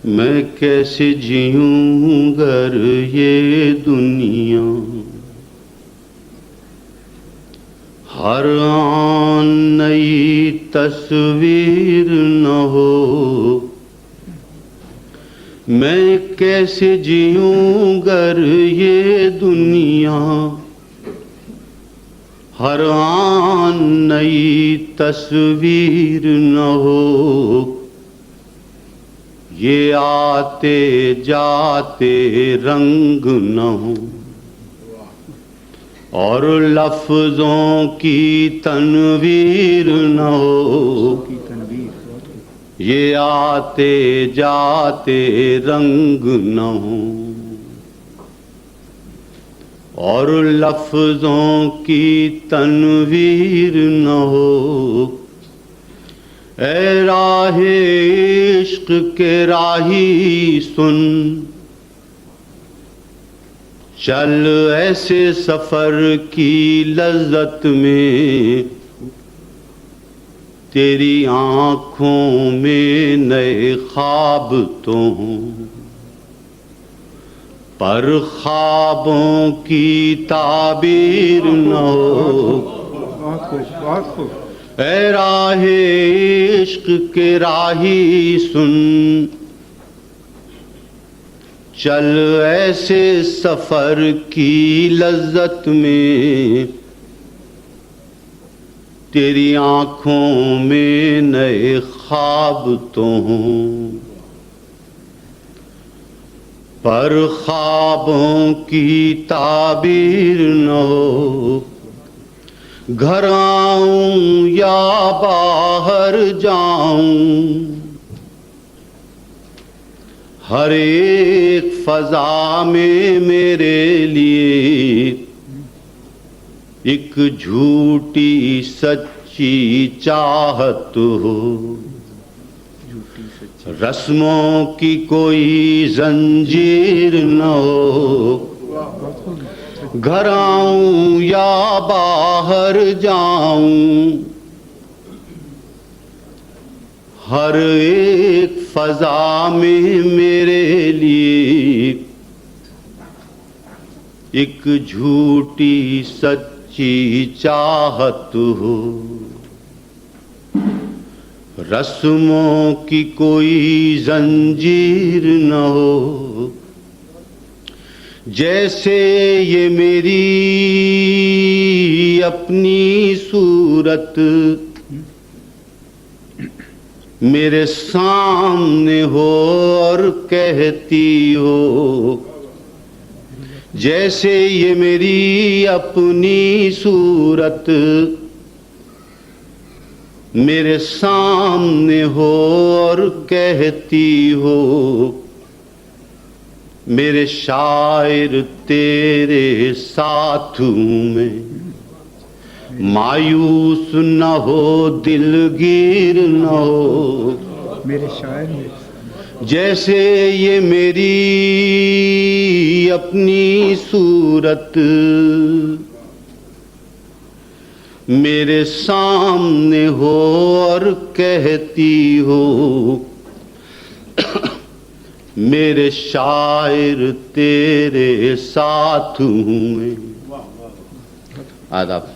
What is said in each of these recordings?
मैं कैसे जीऊं गर ये दुनिया हर आन नई तस्वीर न हो। मैं कैसे जीऊं गर ये दुनिया हर आन नई तस्वीर न हो। ये आते जाते रंग न हो और लफ्जों की तनवीर न हो। ये आते जाते रंग न हो और लफ्जों की तनवीर न हो। ऐ राहे इश्क के राही सुन, चल ऐसे सफर की लज्जत में। तेरी आंखों में नए ख्वाब तो हों पर ख्वाबों की ताबीर न हो। ऐ राहे इश्क के राही सुन, चल ऐसे सफर की लज्जत में। तेरी आंखों में नए ख्वाब तो हों पर ख्वाबों की ताबीर न हो। घर आऊं या बाहर जाऊं, हर एक फजा में मेरे लिए एक झूठी सच्ची चाहत हो। रस्मों की कोई जंजीर न हो। घर आऊं या बाहर जाऊं, हर एक फजा में मेरे लिए एक झूठी सच्ची चाहत हो। रस्मों की कोई जंजीर न हो। जैसे ये मेरी अपनी सूरत मेरे सामने हो और कहती हो। जैसे ये मेरी अपनी सूरत मेरे सामने हो और कहती हो। मेरे शायर तेरे साथ में मायूस न हो दिलगीर न हो। मेरे शायर जैसे ये मेरी अपनी सूरत मेरे सामने हो और कहती हो। मेरे शायर तेरे साथ हूँ मैं। आदाब।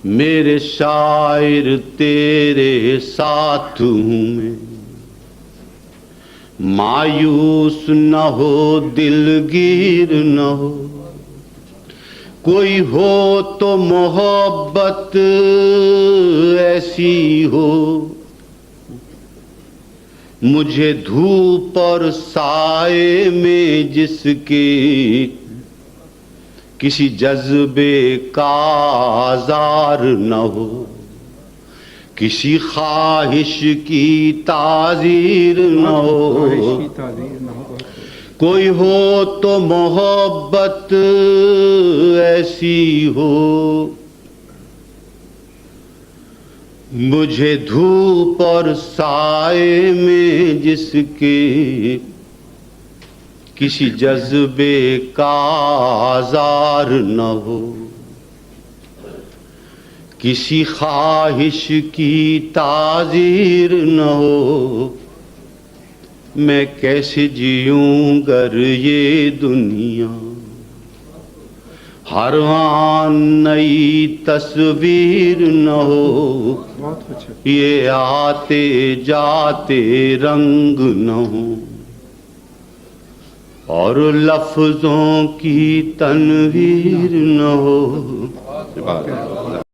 मेरे शायर तेरे साथ हूँ मैं, मायूस न हो दिलगीर न हो। कोई हो तो मोहब्बत ऐसी हो, मुझे धूप और साए में जिसके किसी जज्बे का आज़ार न हो। किसी ख्वाहिश की ताज़ीर न हो। कोई हो तो मोहब्बत ऐसी हो, मुझे धूप और साए में जिसके किसी जज्बे का आज़ार न हो। किसी ख्वाहिश की ताज़ीर न हो। मैं कैसे जीऊं गर ये दुनिया। हर आन नई तस्वीर न हो, बहुत अच्छा। ये आते जाते रंग न हो, और लफ्जों की तनवीर न हो।